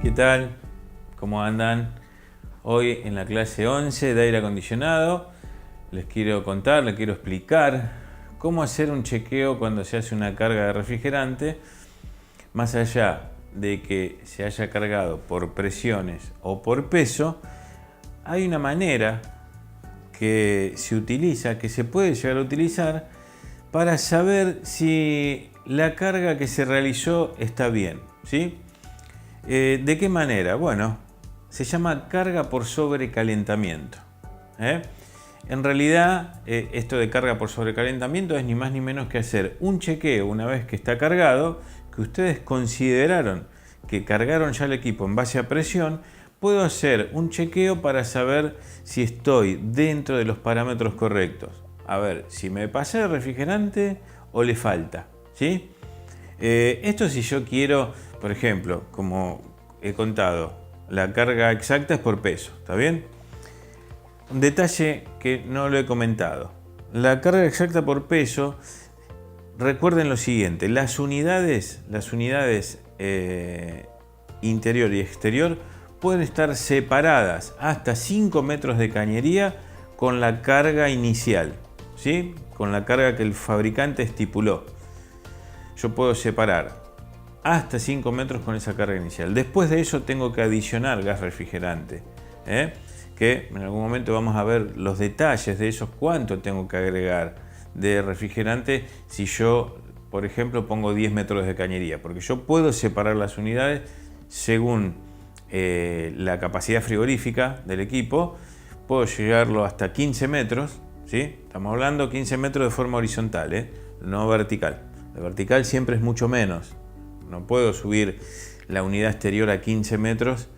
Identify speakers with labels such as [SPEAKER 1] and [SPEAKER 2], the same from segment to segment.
[SPEAKER 1] ¿Qué tal? ¿Cómo andan? Hoy en la clase 11 de aire acondicionado les quiero contar, les quiero explicar cómo hacer un chequeo cuando se hace una carga de refrigerante, más allá de que se haya cargado por presiones o por peso. Hay una manera que se utiliza, que se puede llegar a utilizar para saber si la carga que se realizó está bien, ¿sí? ¿De qué manera? Bueno, se llama carga por sobrecalentamiento. En realidad, esto de carga por sobrecalentamiento es ni más ni menos que hacer un chequeo una vez que está cargado, que ustedes consideraron que cargaron ya el equipo en base a presión. Puedo hacer un chequeo para saber si estoy dentro de los parámetros correctos. A ver, si me pasé de refrigerante o le falta, ¿sí? Esto si yo quiero, por ejemplo, como he contado, la carga exacta es por peso, ¿está bien? Un detalle que no lo he comentado. La carga exacta por peso, recuerden lo siguiente, las unidades interior y exterior pueden estar separadas hasta 5 metros de cañería con la carga inicial, ¿sí? Con la carga que el fabricante estipuló. Yo puedo separar hasta 5 metros con esa carga inicial. Después de eso tengo que adicionar gas refrigerante, que en algún momento vamos a ver los detalles de eso, cuánto tengo que agregar de refrigerante si yo, por ejemplo, pongo 10 metros de cañería, porque yo puedo separar las unidades según la capacidad frigorífica del equipo. Puedo llegarlo hasta 15 metros, ¿sí? Estamos hablando 15 metros de forma horizontal, no vertical. La vertical siempre es mucho menos. No puedo subir la unidad exterior a 15 metros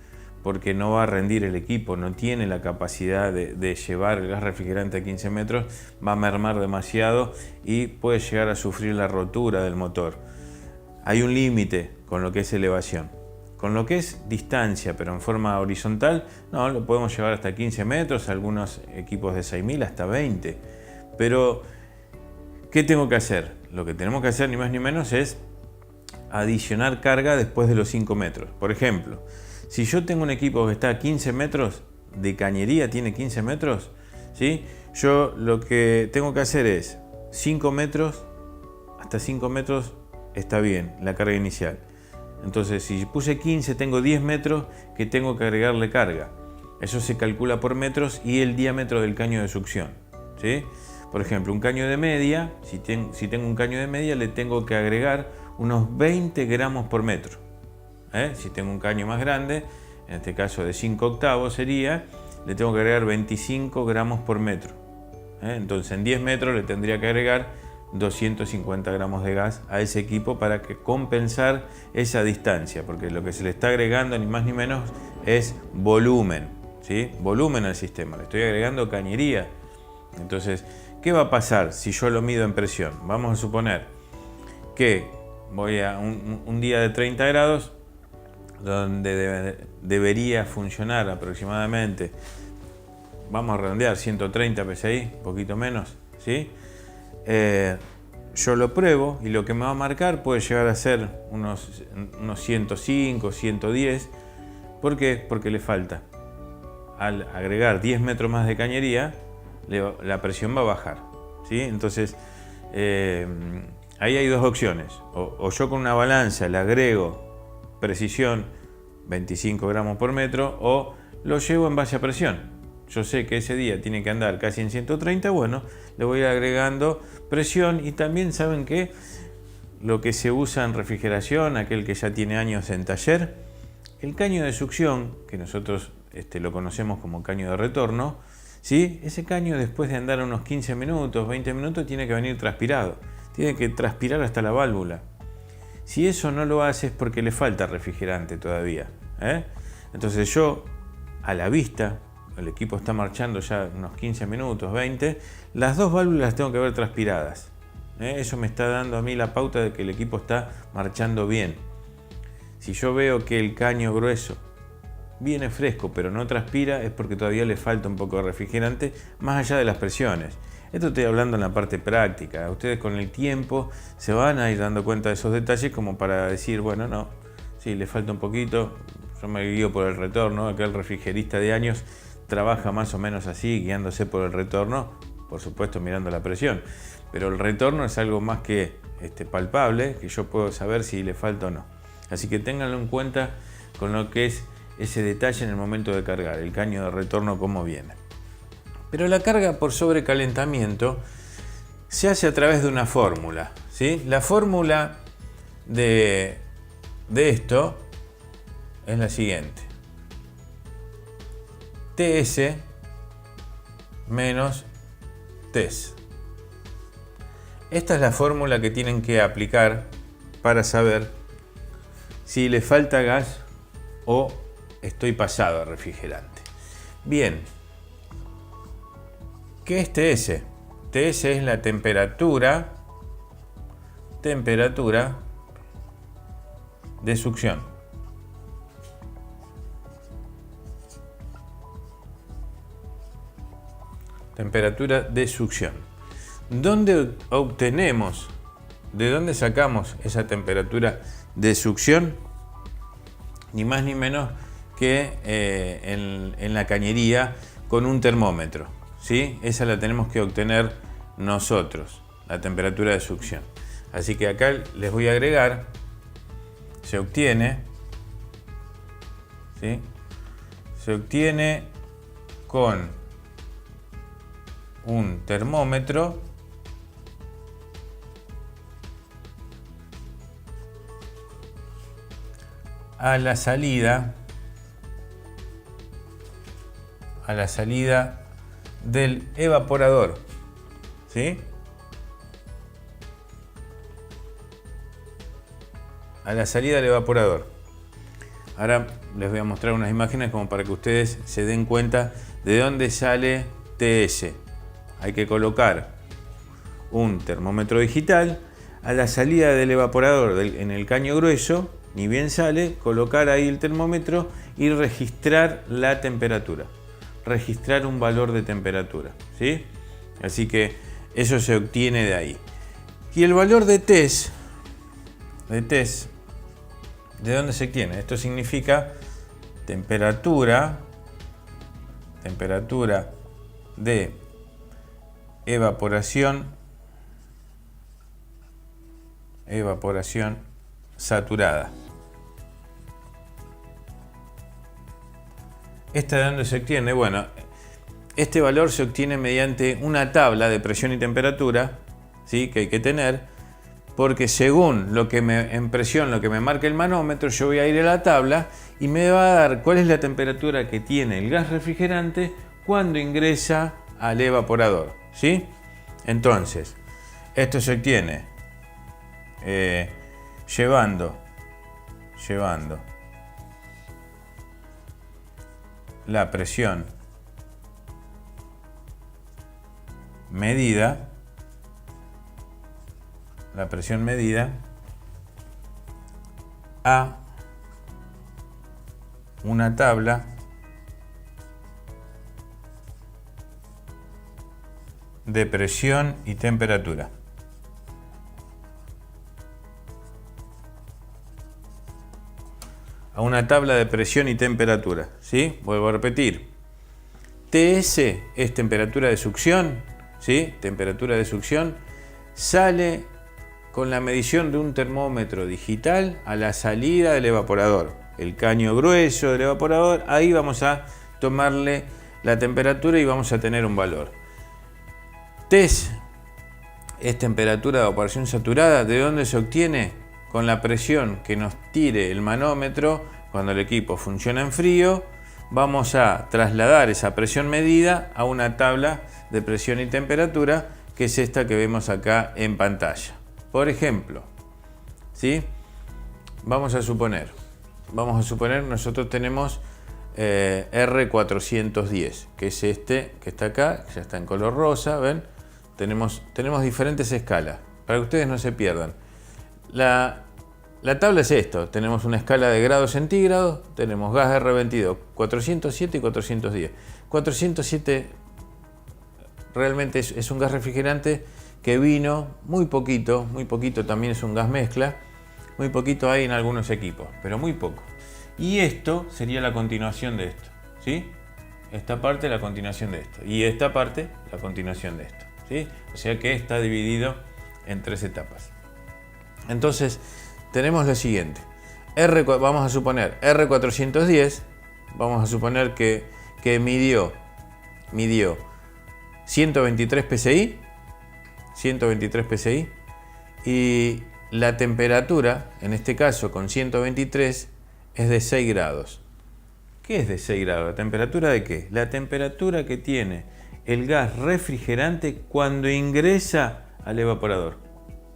[SPEAKER 1] porque no va a rendir el equipo, no tiene la capacidad de llevar el gas refrigerante a 15 metros, va a mermar demasiado y puede llegar a sufrir la rotura del motor. Hay un límite con lo que es elevación. Con lo que es distancia, pero en forma horizontal, no, lo podemos llevar hasta 15 metros, algunos equipos de 6000 hasta 20. Pero, ¿qué tengo que hacer? Lo que tenemos que hacer ni más ni menos es adicionar carga después de los 5 metros. Por ejemplo, si yo tengo un equipo que está a 15 metros de cañería, tiene 15 metros, ¿sí? Yo lo que tengo que hacer es 5 metros, hasta 5 metros está bien la carga inicial. Entonces, si puse 15, tengo 10 metros que tengo que agregarle carga. Eso se calcula por metros y el diámetro del caño de succión, ¿sí? Por ejemplo, un caño de media, si tengo un caño de media, le tengo que agregar unos 20 gramos por metro. Si tengo un caño más grande, en este caso de 5 octavos sería, le tengo que agregar 25 gramos por metro. Entonces, en 10 metros le tendría que agregar 250 gramos de gas a ese equipo para que compensar esa distancia, porque lo que se le está agregando ni más ni menos es volumen, ¿sí? Volumen al sistema, le estoy agregando cañería. Entonces, ¿qué va a pasar si yo lo mido en presión? Vamos a suponer que voy a un día de 30 grados donde debería funcionar aproximadamente, vamos a redondear, 130 psi, un poquito menos, ¿sí? Yo lo pruebo y lo que me va a marcar puede llegar a ser unos 105, 110. ¿Por qué? Porque le falta. Al agregar 10 metros más de cañería, la presión va a bajar, ¿sí? Entonces, ahí hay dos opciones. O yo con una balanza le agrego precisión 25 gramos por metro, o lo llevo en base a presión. Yo sé que ese día tiene que andar casi en 130, bueno, le voy agregando presión. Y también saben que lo que se usa en refrigeración, aquel que ya tiene años en taller, el caño de succión, que nosotros lo conocemos como caño de retorno, ¿sí? Ese caño, después de andar unos 15 minutos, 20 minutos, tiene que venir transpirado, tiene que transpirar hasta la válvula. Si eso no lo hace es porque le falta refrigerante todavía, Entonces yo, a la vista, el equipo está marchando ya unos 15 minutos, 20, las dos válvulas las tengo que ver transpiradas. Eso me está dando a mí la pauta de que el equipo está marchando bien. Si yo veo que el caño grueso viene fresco pero no transpira, es porque todavía le falta un poco de refrigerante, más allá de las presiones. Esto estoy hablando en la parte práctica. Ustedes con el tiempo se van a ir dando cuenta de esos detalles como para decir, bueno, no, sí, le falta un poquito, Yo me guío por el retorno. Acá el refrigerista de años trabaja más o menos así, guiándose por el retorno, por supuesto mirando la presión. Pero el retorno es algo más que palpable, que yo puedo saber si le falta o no. Así que ténganlo en cuenta con lo que es ese detalle en el momento de cargar, el caño de retorno cómo viene. Pero la carga por sobrecalentamiento se hace a través de una fórmula, ¿sí? La fórmula de esto es la siguiente: TS menos TES. Esta es la fórmula que tienen que aplicar para saber si le falta gas o estoy pasado a refrigerante. Bien, ¿qué es TS? TS es la temperatura de succión. Temperatura de succión. ¿Dónde obtenemos, de dónde sacamos esa temperatura de succión? Ni más ni menos que en la cañería con un termómetro, ¿sí? Esa la tenemos que obtener nosotros, la temperatura de succión. Así que acá les voy a agregar, se obtiene, ¿sí? Se obtiene con un termómetro a la salida del evaporador, ¿sí? A la salida del evaporador. Ahora les voy a mostrar unas imágenes como para que ustedes se den cuenta de dónde sale TS. Hay que colocar un termómetro digital a la salida del evaporador en el caño grueso, ni bien sale, colocar ahí el termómetro y registrar la temperatura, registrar un valor de temperatura, ¿sí? Así que eso se obtiene de ahí. Y el valor de TES, ¿de dónde se obtiene? Esto significa temperatura de evaporación saturada. ¿Esta de dónde se obtiene? Bueno, este valor se obtiene mediante una tabla de presión y temperatura, ¿sí? Que hay que tener, porque según en presión lo que me marca el manómetro, yo voy a ir a la tabla y me va a dar cuál es la temperatura que tiene el gas refrigerante cuando ingresa al evaporador, ¿sí? Entonces, esto se obtiene llevando la presión medida a una tabla de presión y temperatura. A una tabla de presión y temperatura, ¿sí? Vuelvo a repetir. TS es temperatura de succión, ¿sí? Temperatura de succión sale con la medición de un termómetro digital a la salida del evaporador. El caño grueso del evaporador, ahí vamos a tomarle la temperatura y vamos a tener un valor. TES es temperatura de evaporación saturada. ¿De dónde se obtiene? Con la presión que nos tire el manómetro cuando el equipo funciona en frío. Vamos a trasladar esa presión medida a una tabla de presión y temperatura, que es esta que vemos acá en pantalla. Por ejemplo, ¿sí? Vamos a suponer nosotros tenemos R410, que es este que está acá, ya está en color rosa, ¿ven? Tenemos diferentes escalas, para que ustedes no se pierdan. La tabla es esto: tenemos una escala de grados centígrados, tenemos gas R22, 407 y 410. 407 realmente es un gas refrigerante que vino muy poquito, también es un gas mezcla, muy poquito hay en algunos equipos, pero muy poco. Y esto sería la continuación de esto, ¿sí? Esta parte la continuación de esto. Y esta parte la continuación de esto, ¿sí? O sea que está dividido en 3 etapas. Entonces, tenemos lo siguiente. Vamos a suponer R410, vamos a suponer que midió 123 psi, y la temperatura, en este caso con 123, es de 6 grados. ¿Qué es de 6 grados? ¿La temperatura de qué? La temperatura que tiene el gas refrigerante cuando ingresa al evaporador,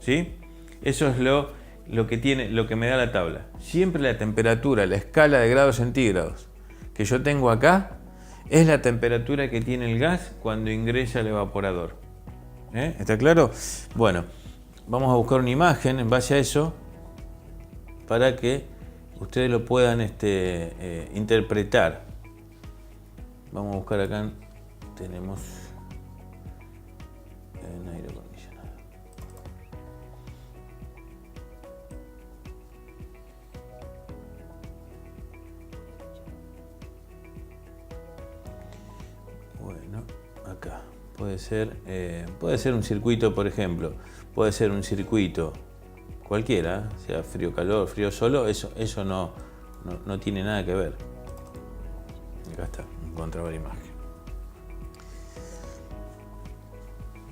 [SPEAKER 1] ¿sí? Eso es lo que me da la tabla. Siempre la temperatura, la escala de grados centígrados que yo tengo acá, es la temperatura que tiene el gas cuando ingresa al evaporador. ¿Está claro? Bueno, vamos a buscar una imagen en base a eso para que ustedes lo puedan interpretar. Vamos a buscar acá. Tenemos en aire acondicionado. Bueno, acá puede ser un circuito, por ejemplo. Puede ser un circuito cualquiera, sea frío, calor, frío, solo. Eso no tiene nada que ver. Acá está, encontraba la imagen.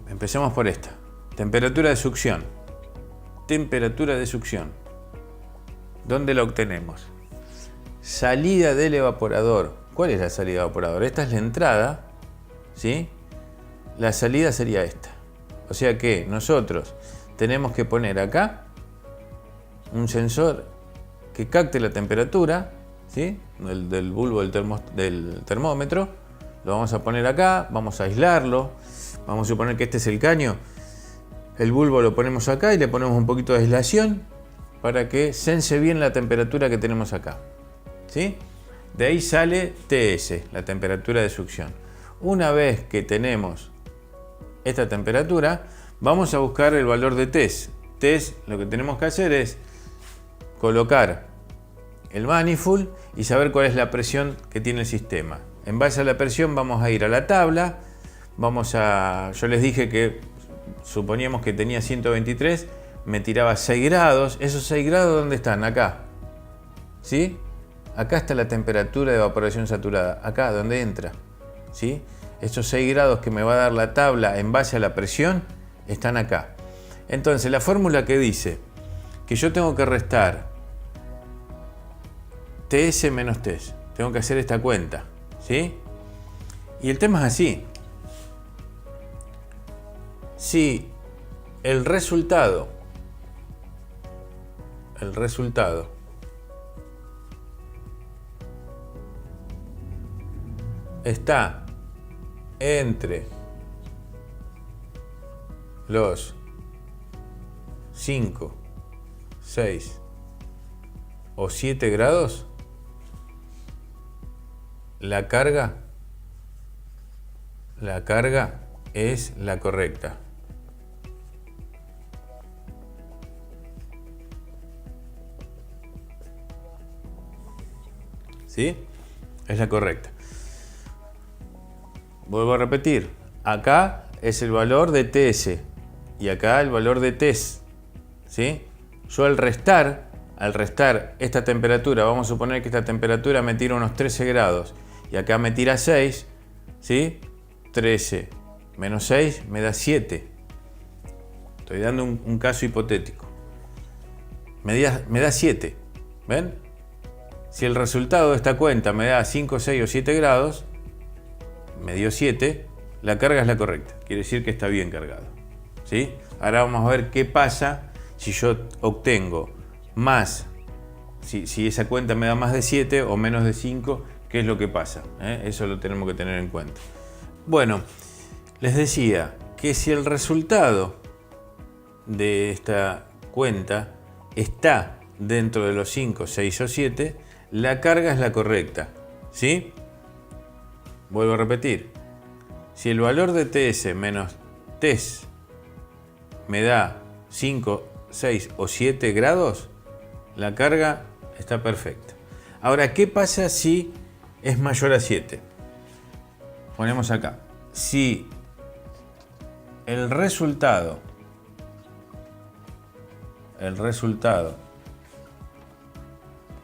[SPEAKER 1] Empecemos por esta. Temperatura de succión. Temperatura de succión. ¿Dónde la obtenemos? Salida del evaporador. ¿Cuál es la salida del evaporador? Esta es la entrada, ¿sí? La salida sería esta. O sea que nosotros tenemos que poner acá un sensor que capte la temperatura, ¿sí? del bulbo del termómetro. Lo vamos a poner acá, vamos a aislarlo. Vamos a suponer que este es el caño. El bulbo lo ponemos acá y le ponemos un poquito de aislación para que sense bien la temperatura que tenemos acá, ¿sí? De ahí sale TS, la temperatura de succión. Una vez que tenemos esta temperatura, vamos a buscar el valor de TES. TES, lo que tenemos que hacer es colocar el manifold y saber cuál es la presión que tiene el sistema. En base a la presión vamos a ir a la tabla. Yo les dije que suponíamos que tenía 123, me tiraba 6 grados. ¿Esos 6 grados dónde están? Acá, ¿sí? Acá está la temperatura de evaporación saturada, acá donde entra, ¿sí? Estos 6 grados que me va a dar la tabla en base a la presión están acá. Entonces la fórmula que dice que yo tengo que restar TS menos TES, tengo que hacer esta cuenta, ¿sí? Y el tema es así. Si el resultado está entre los 5, 6 o 7 grados, la carga es la correcta. ¿Sí? Es la correcta. Vuelvo a repetir. Acá es el valor de TS y acá el valor de TES, ¿sí? Yo al restar esta temperatura, vamos a suponer que esta temperatura me tira unos 13 grados y acá me tira 6, ¿sí? 13 menos 6 me da 7. Estoy dando un caso hipotético. Me da 7. ¿Ven? Si el resultado de esta cuenta me da 5, 6 o 7 grados, me dio 7, la carga es la correcta. Quiere decir que está bien cargado, ¿sí? Ahora vamos a ver qué pasa si yo obtengo más, si esa cuenta me da más de 7 o menos de 5, ¿qué es lo que pasa? Eso lo tenemos que tener en cuenta. Bueno, les decía que si el resultado de esta cuenta está dentro de los 5, 6 o 7, la carga es la correcta, ¿sí? Vuelvo a repetir. Si el valor de TS menos TES me da 5, 6 o 7 grados, la carga está perfecta. Ahora, ¿qué pasa si es mayor a 7? Ponemos acá. Si el resultado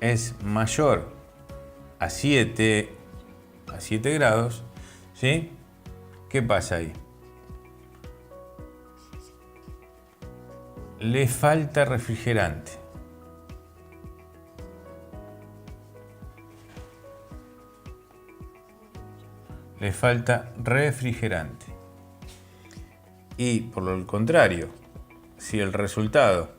[SPEAKER 1] es mayor a 7 grados, ¿sí? ¿Qué pasa ahí? Le falta refrigerante. Le falta refrigerante. Y por el contrario, si el resultado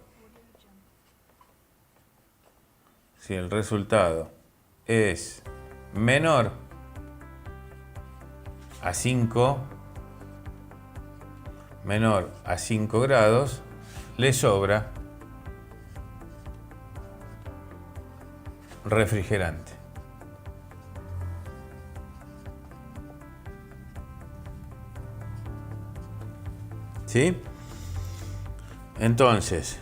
[SPEAKER 1] es menor a 5 grados, le sobra refrigerante. ¿Sí? Entonces,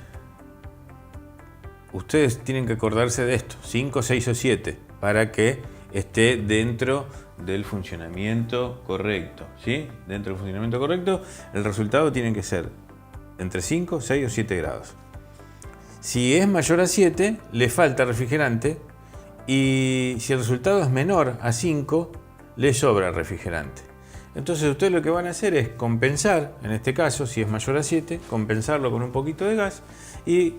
[SPEAKER 1] ustedes tienen que acordarse de esto, 5, 6 o 7, para que esté dentro del funcionamiento correcto, ¿sí? Dentro del funcionamiento correcto, el resultado tiene que ser entre 5, 6 o 7 grados. Si es mayor a 7, le falta refrigerante, y si el resultado es menor a 5, le sobra refrigerante. Entonces ustedes lo que van a hacer es compensar, en este caso, si es mayor a 7, compensarlo con un poquito de gas y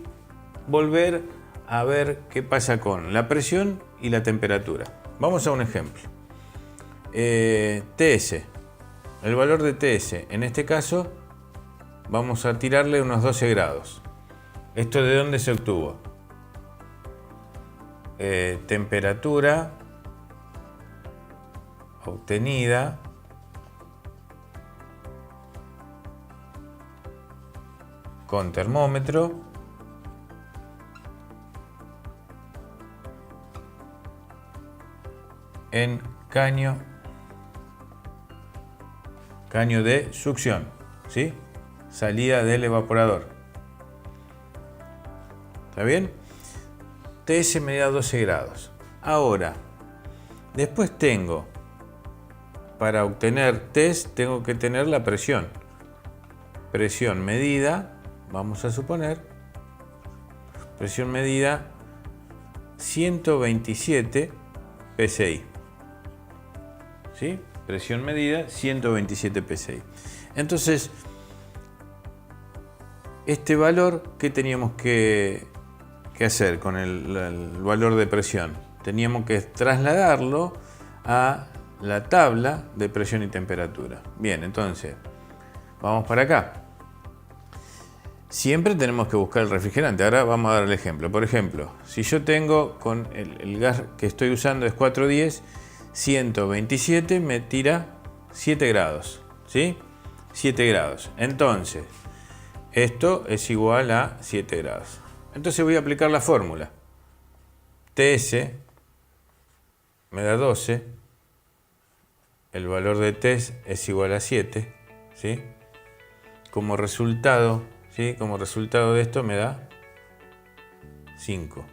[SPEAKER 1] volver a ver qué pasa con la presión y la temperatura. Vamos a un ejemplo. TS. El valor de TS, en este caso, vamos a tirarle unos 12 grados. ¿Esto de dónde se obtuvo? Temperatura obtenida con termómetro en caño de succión, ¿sí? Salida del evaporador. ¿Está bien? TS me da 12 grados. Ahora, después tengo, para obtener TS, tengo que tener la presión. Presión medida, vamos a suponer, presión medida 127 PSI. ¿Sí? Presión medida 127 PSI. Entonces, este valor, ¿qué teníamos que hacer con el valor de presión? Teníamos que trasladarlo a la tabla de presión y temperatura. Bien, entonces, vamos para acá. Siempre tenemos que buscar el refrigerante. Ahora vamos a dar el ejemplo. Por ejemplo, si yo tengo con el gas que estoy usando es 410, 127 me tira 7 grados. ¿Sí? 7 grados. Entonces, esto es igual a 7 grados. Entonces voy a aplicar la fórmula. TS me da 12. El valor de TS es igual a 7. ¿Sí? Como resultado, ¿sí? Como resultado de esto me da 5.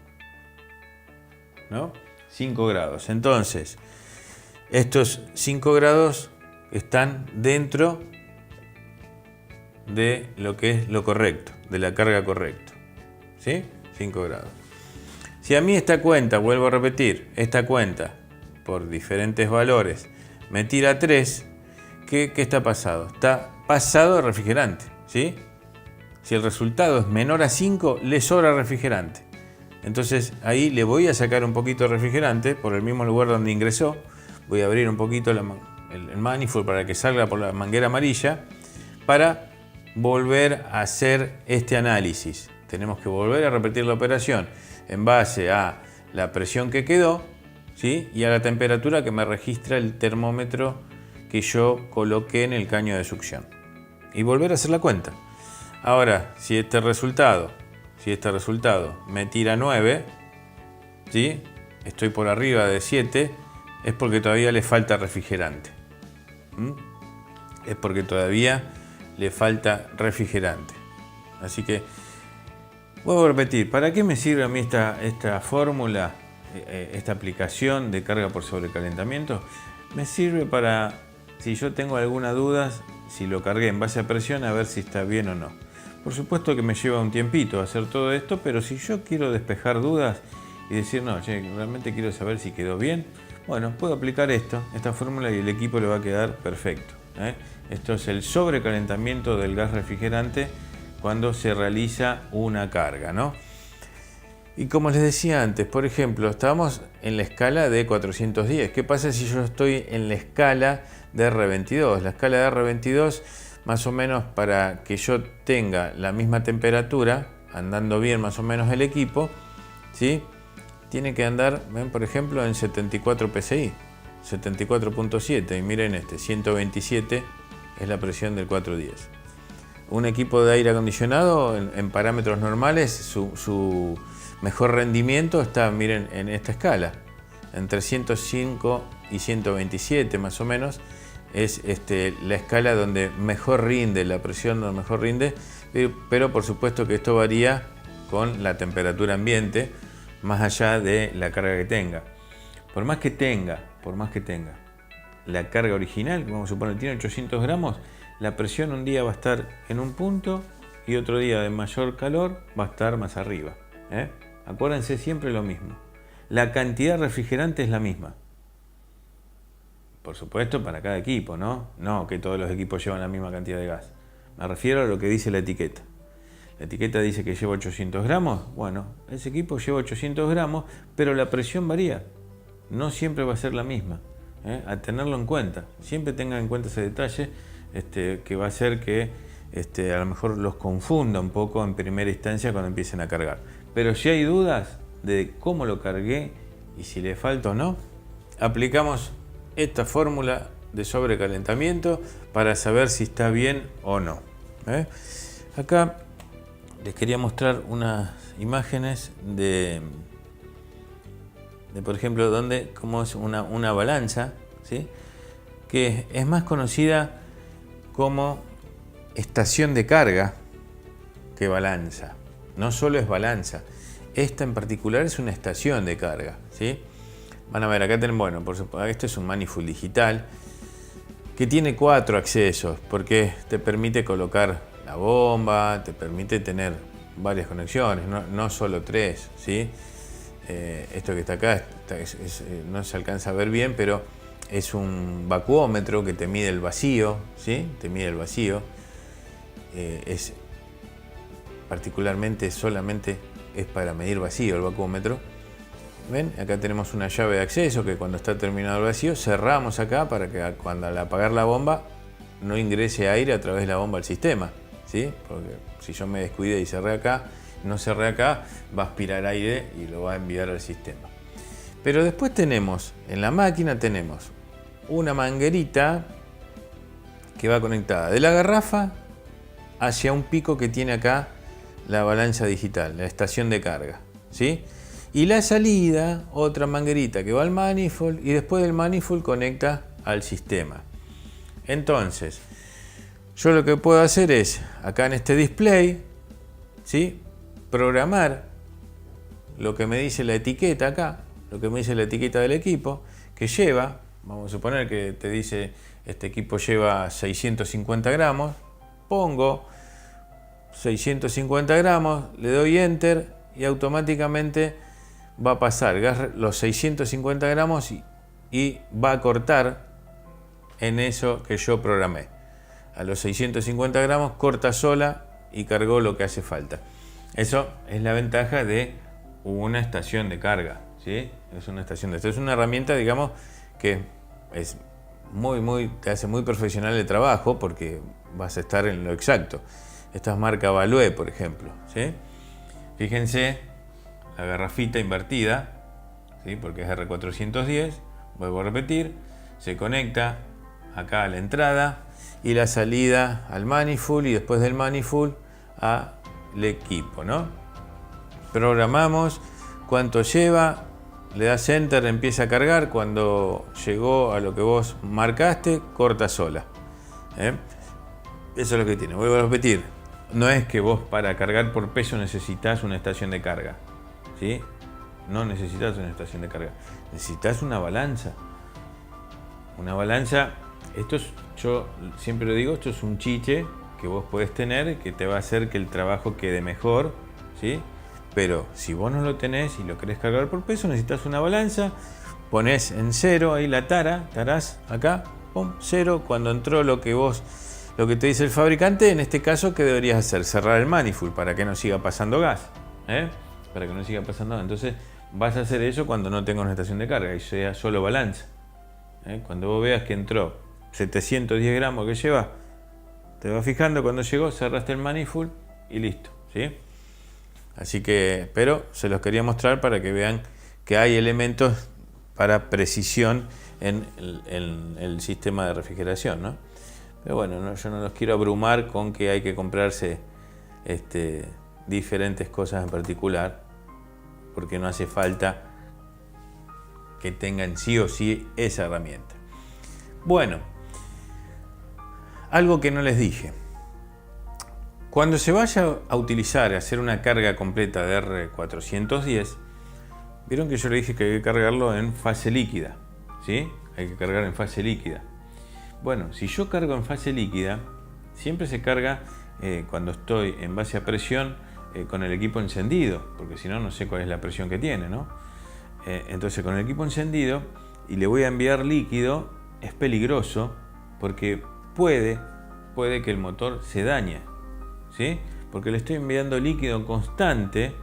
[SPEAKER 1] ¿No? 5 grados. Entonces, estos 5 grados están dentro de lo que es lo correcto, de la carga correcta. ¿Sí? 5 grados. Si a mí esta cuenta, vuelvo a repetir, esta cuenta por diferentes valores me tira 3, ¿qué está pasado? Está pasado de refrigerante. ¿Sí? Si el resultado es menor a 5, le sobra refrigerante. Entonces ahí le voy a sacar un poquito de refrigerante por el mismo lugar donde ingresó. Voy a abrir un poquito el manifold para que salga por la manguera amarilla para volver a hacer este análisis. Tenemos que volver a repetir la operación en base a la presión que quedó, ¿sí? Y a la temperatura que me registra el termómetro que yo coloqué en el caño de succión. Y volver a hacer la cuenta. Ahora, si este resultado me tira 9, ¿sí? Estoy por arriba de 7, es porque todavía le falta refrigerante. Es porque todavía le falta refrigerante. Así que, vuelvo a repetir, ¿para qué me sirve a mí esta fórmula? esta aplicación de carga por sobrecalentamiento me sirve para, si yo tengo alguna duda, si lo cargué en base a presión, a ver si está bien o no. Por supuesto que me lleva un tiempito hacer todo esto, pero si yo quiero despejar dudas y decir, no, realmente quiero saber si quedó bien, bueno, puedo aplicar esta fórmula y el equipo le va a quedar perfecto. Esto es el sobrecalentamiento del gas refrigerante cuando se realiza una carga, ¿no? Y como les decía antes, por ejemplo, estábamos en la escala de 410. ¿Qué pasa si yo estoy en la escala de R22? La escala de R22, más o menos para que yo tenga la misma temperatura, andando bien más o menos el equipo, ¿sí? Tiene que andar, ven, por ejemplo, en 74 PSI, 74.7. Y miren 127 es la presión del 410. Un equipo de aire acondicionado, en parámetros normales, su mejor rendimiento está, miren, en esta escala, entre 105 y 127 más o menos, es la escala donde mejor rinde, la presión donde mejor rinde, pero por supuesto que esto varía con la temperatura ambiente, más allá de la carga que tenga. Por más que tenga la carga original, vamos a suponer, tiene 800 gramos, la presión un día va a estar en un punto y otro día de mayor calor va a estar más arriba. Acuérdense siempre lo mismo. La cantidad de refrigerante es la misma. Por supuesto para cada equipo, ¿no? No que todos los equipos llevan la misma cantidad de gas. Me refiero a lo que dice la etiqueta. La etiqueta dice que lleva 800 gramos. Bueno, ese equipo lleva 800 gramos, pero la presión varía. No siempre va a ser la misma. A tenerlo en cuenta. Siempre tengan en cuenta ese detalle que va a hacer que a lo mejor los confunda un poco en primera instancia cuando empiecen a cargar. Pero si hay dudas de cómo lo cargué y si le falta o no, aplicamos esta fórmula de sobrecalentamiento para saber si está bien o no. Acá les quería mostrar unas imágenes de por ejemplo, cómo es una balanza, ¿sí? Que es más conocida como estación de carga que balanza. No solo es balanza, esta en particular es una estación de carga, ¿sí? Van a ver, acá tenemos, bueno, por supuesto, esto es un manifold digital que tiene 4 accesos porque te permite colocar la bomba, te permite tener varias conexiones, no solo 3, ¿sí? Esto que está acá no se alcanza a ver bien, pero es un vacuómetro que te mide el vacío, ¿sí? Te mide el vacío. Es particularmente solamente es para medir vacío el vacuómetro. ¿Ven? Acá tenemos una llave de acceso que cuando está terminado el vacío cerramos acá para que cuando al apagar la bomba no ingrese aire a través de la bomba al sistema, ¿sí? Porque si yo me descuidé y no cerré acá, va a aspirar aire y lo va a enviar al sistema. Pero después en la máquina tenemos una manguerita que va conectada de la garrafa hacia un pico que tiene acá la balanza digital, la estación de carga, ¿sí? Y la salida, otra manguerita que va al manifold y después del manifold conecta al sistema. Entonces, yo lo que puedo hacer es, acá en este display, ¿sí? Programar lo que me dice la etiqueta acá, lo que me dice la etiqueta del equipo, que lleva, vamos a suponer que te dice, este equipo lleva 650 gramos, pongo 650 gramos, le doy Enter y automáticamente va a pasar los 650 gramos y va a cortar en eso que yo programé. A los 650 gramos corta sola y cargó lo que hace falta. Eso es la ventaja de una estación de carga, ¿sí? Es una estación es una herramienta, digamos, que es te hace muy profesional el trabajo porque vas a estar en lo exacto. Esta es marca Value, por ejemplo, ¿sí? Fíjense la garrafita invertida, ¿sí? Porque es R410, vuelvo a repetir, se conecta acá a la entrada y la salida al manifold y después del manifold al equipo, ¿no? Programamos cuánto lleva, le das Enter, empieza a cargar, cuando llegó a lo que vos marcaste, corta sola. Eso es lo que tiene, vuelvo a repetir, no es que vos para cargar por peso necesitas una estación de carga, ¿sí? no necesitas una estación de carga, necesitas una balanza. Una balanza, yo siempre lo digo, esto es un chiche que vos podés tener, que te va a hacer que el trabajo quede mejor, ¿sí? Pero si vos no lo tenés y lo querés cargar por peso, necesitas una balanza, ponés en cero ahí la tarás acá, pum, cero, cuando entró lo que te dice el fabricante, en este caso, ¿qué deberías hacer? Cerrar el manifold para que no siga pasando gas, para que no siga pasando gas. Entonces vas a hacer eso cuando no tengas una estación de carga y sea solo balanza. Cuando vos veas que entró 710 gramos que lleva, te vas fijando cuando llegó, cerraste el manifold y listo, ¿sí? Así que, pero se los quería mostrar para que vean que hay elementos para precisión en el sistema de refrigeración, ¿no? Pero bueno, yo no los quiero abrumar con que hay que comprarse diferentes cosas en particular, porque no hace falta que tengan sí o sí esa herramienta. Bueno, algo que no les dije. Cuando se vaya a utilizar, a hacer una carga completa de R410, vieron que yo le dije que hay que cargarlo en fase líquida, ¿sí? Hay que cargar en fase líquida. Bueno, si yo cargo en fase líquida, siempre se carga cuando estoy en base a presión con el equipo encendido, porque si no, no sé cuál es la presión que tiene, ¿no? Entonces con el equipo encendido y le voy a enviar líquido, es peligroso porque puede que el motor se dañe, ¿sí? Porque le estoy enviando líquido constante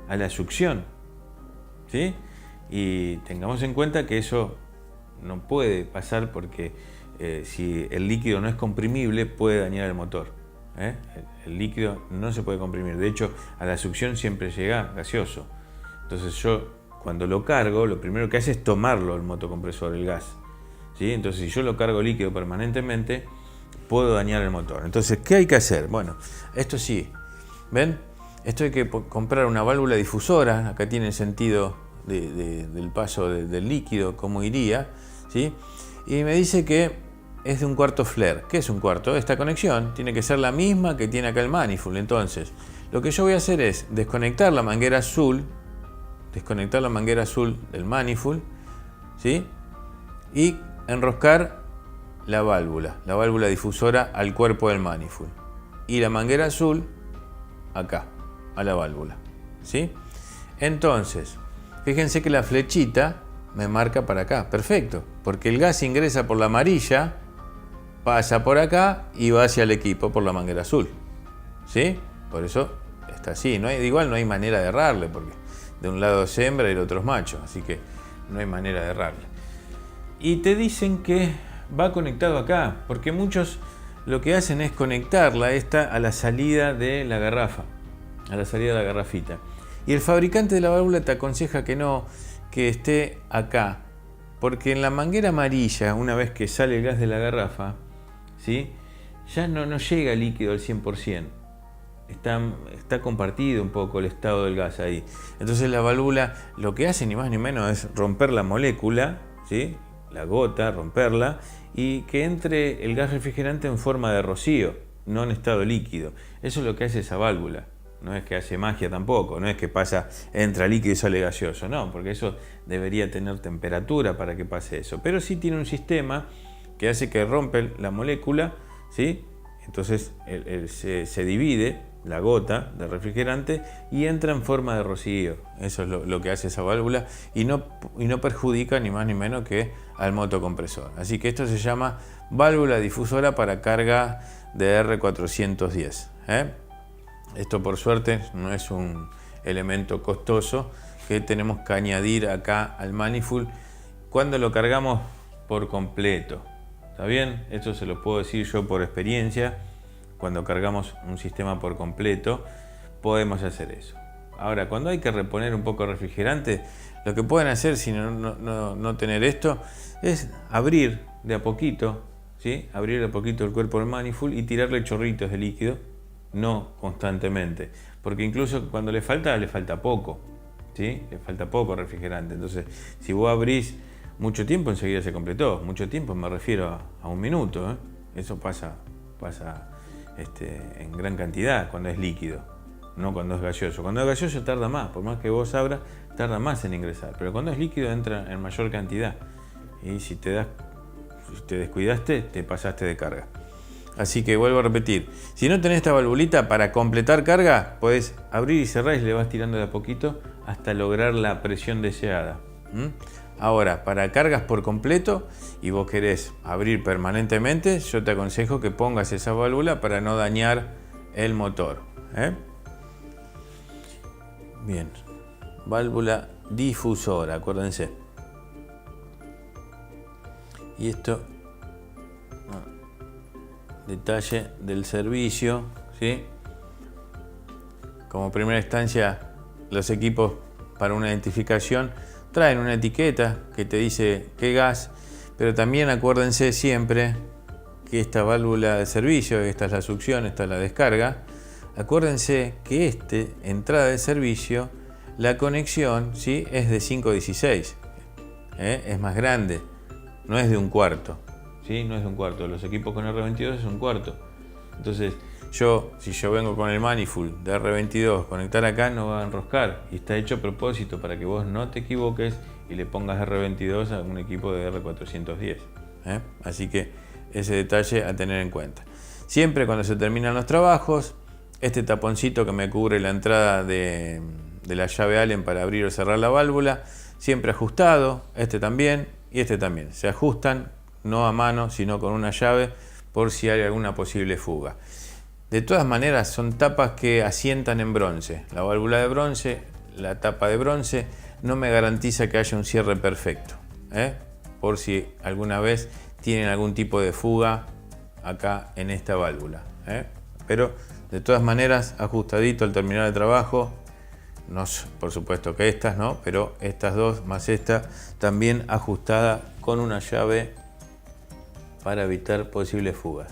[SPEAKER 1] a la succión, ¿sí? Y tengamos en cuenta que eso no puede pasar porque si el líquido no es comprimible puede dañar el motor. El líquido no se puede comprimir, de hecho a la succión siempre llega gaseoso. Entonces yo cuando lo cargo, lo primero que hace es tomarlo el motocompresor, el gas, ¿sí? Entonces si yo lo cargo líquido permanentemente, puedo dañar el motor. Entonces, ¿qué hay que hacer? Bueno, esto sí, ¿ven? Esto hay que comprar una válvula difusora, acá tiene el sentido del paso del líquido, cómo iría, ¿sí? Y me dice que es de 1/4 flare. ¿Qué es 1/4? Esta conexión tiene que ser la misma que tiene acá el manifold. Entonces, lo que yo voy a hacer es desconectar la manguera azul del manifold, ¿sí? Y enroscar la válvula difusora al cuerpo del manifold y la manguera azul acá, a la válvula, ¿sí? Entonces, fíjense que la flechita me marca para acá, perfecto, porque el gas ingresa por la amarilla, pasa por acá y va hacia el equipo por la manguera azul, ¿sí? Por eso está así, igual no hay manera de errarle, porque de un lado es hembra y el otro es macho, así que no hay manera de errarle. Y te dicen que va conectado acá, porque muchos lo que hacen es conectarla a la salida de la garrafa, a la salida de la garrafita. Y el fabricante de la válvula te aconseja que no, que esté acá, porque en la manguera amarilla, una vez que sale el gas de la garrafa, ¿sí? Ya no llega líquido al 100%. Está compartido un poco el estado del gas ahí. Entonces la válvula lo que hace ni más ni menos es romper la molécula, ¿sí? La gota, romperla, y que entre el gas refrigerante en forma de rocío, no en estado líquido. Eso es lo que hace esa válvula. No es que hace magia tampoco, no es que entra líquido y sale gaseoso, no, porque eso debería tener temperatura para que pase eso. Pero sí tiene un sistema que hace que rompe la molécula, ¿sí? Entonces se divide la gota de refrigerante y entra en forma de rocío. Eso es lo que hace esa válvula y no perjudica ni más ni menos que al motocompresor. Así que esto se llama válvula difusora para carga de R410. Esto por suerte no es un elemento costoso que tenemos que añadir acá al manifold cuando lo cargamos por completo. ¿Está bien? Esto se lo puedo decir yo por experiencia. Cuando cargamos un sistema por completo, podemos hacer eso. Ahora, cuando hay que reponer un poco de refrigerante, lo que pueden hacer si no tener esto es abrir de a poquito, ¿sí? Abrir de a poquito el cuerpo del manifold y tirarle chorritos de líquido, no constantemente, porque incluso cuando le falta poco, ¿sí? Le falta poco refrigerante. Entonces, si vos abrís mucho tiempo, enseguida se completó. Mucho tiempo me refiero a un minuto, ¿eh? Eso pasa en gran cantidad cuando es líquido, no cuando es gaseoso. Cuando es gaseoso tarda más, por más que vos abras, tarda más en ingresar. Pero cuando es líquido entra en mayor cantidad. Y si te descuidaste, te pasaste de carga. Así que vuelvo a repetir, si no tenés esta valvulita, para completar carga, podés abrir y cerrar y le vas tirando de a poquito hasta lograr la presión deseada. Ahora, para cargas por completo y vos querés abrir permanentemente, yo te aconsejo que pongas esa válvula para no dañar el motor. Bien, válvula difusora, acuérdense. Y esto, detalle del servicio, ¿sí? Como primera instancia, los equipos para una identificación traen una etiqueta que te dice qué gas, pero también acuérdense siempre que esta válvula de servicio, esta es la succión, esta es la descarga, acuérdense que entrada de servicio, la conexión, ¿sí?, es de 516, es más grande, no es de 1/4, ¿sí? No es de 1/4, los equipos con R22 es 1/4. Entonces, si yo vengo con el manifold de R22, conectar acá no va a enroscar, y está hecho a propósito para que vos no te equivoques y le pongas R22 a un equipo de R410. Así que ese detalle a tener en cuenta. Siempre cuando se terminan los trabajos, este taponcito que me cubre la entrada de la llave Allen para abrir o cerrar la válvula, siempre ajustado, este también y este también. Se ajustan no a mano, sino con una llave por si hay alguna posible fuga. De todas maneras, son tapas que asientan en bronce. La válvula de bronce, la tapa de bronce, no me garantiza que haya un cierre perfecto, por si alguna vez tienen algún tipo de fuga acá en esta válvula. Pero de todas maneras, ajustadito al terminar el trabajo, no, por supuesto que estas no, pero estas dos más esta también ajustada con una llave para evitar posibles fugas.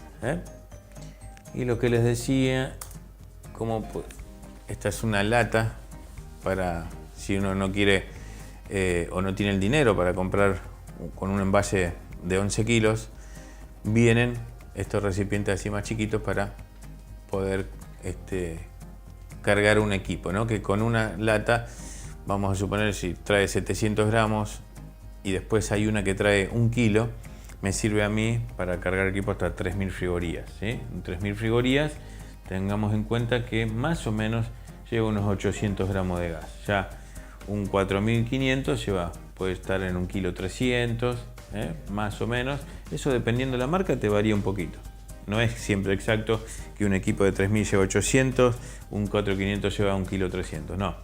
[SPEAKER 1] Y lo que les decía, esta es una lata para si uno no quiere o no tiene el dinero para comprar con un envase de 11 kilos, vienen estos recipientes así más chiquitos para poder cargar un equipo, ¿no? Que con una lata, vamos a suponer si trae 700 gramos y después hay una que trae 1 kilo, me sirve a mí para cargar equipo hasta 3000 frigorías, ¿sí? 3000 frigorías, tengamos en cuenta que más o menos lleva unos 800 gramos de gas. Ya un 4500 puede estar en 1,3 kg, más o menos. Eso dependiendo de la marca te varía un poquito. No es siempre exacto que un equipo de 3000 lleva 800, un 4500 lleva 1,3 kg. No,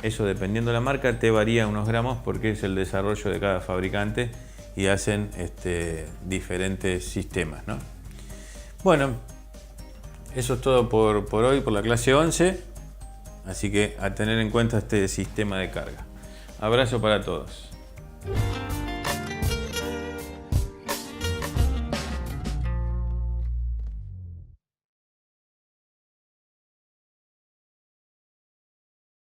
[SPEAKER 1] eso dependiendo de la marca te varía unos gramos porque es el desarrollo de cada fabricante y hacen diferentes sistemas, ¿no? Bueno, eso es todo por hoy, por la clase 11. Así que a tener en cuenta este sistema de carga. Abrazo para todos.